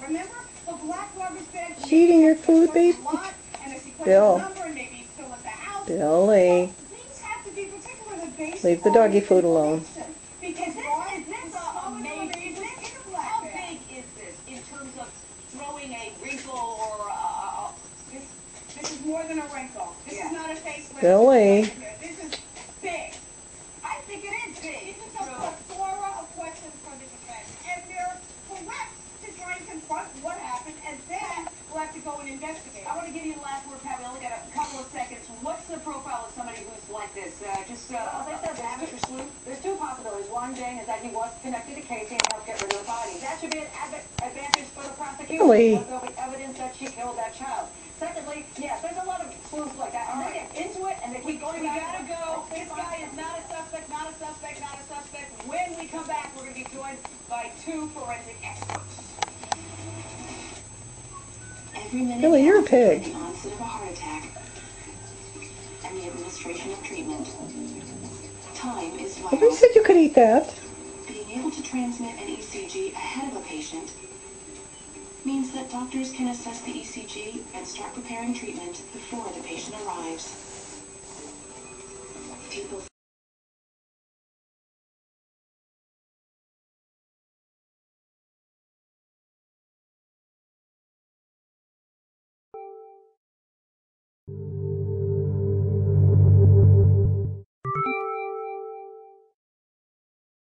Remember the black rubbish bag? She eating your food, babe? Bill. Billy. Things have to be particular the base. Leave the doggy food alone. Because this amazing. How big is this in terms of throwing a wrinkle or this is more than a wrinkle. This is not a facelift. Billy. This is big. I think it is big. This is a plethora of questions for the defense, and they're correct to try and confront what happened, and then we'll have to go and investigate. I want to give you the last word, Pat. We only got a couple of seconds. What's the profile of somebody who's like this? There's two possibilities. One, Jane, is that he was connected to Casey and helped get rid of the body. That should be an advantage for the prosecution. Really? There'll be evidence that she killed that child. Secondly, yes, there's a lot of clues like that. And they get into it and they keep going back. We gotta go. This guy is not a suspect, not a suspect, not a suspect. When we come back, we're going to be joined by two forensic experts. Every minute Billy, you're a pig. the onset of a heart attack and the administration of treatment. Time is vital. Nobody said you could eat that. Being able to transmit an ECG ahead of a patient means that doctors can assess the ECG and start preparing treatment before the patient arrives. People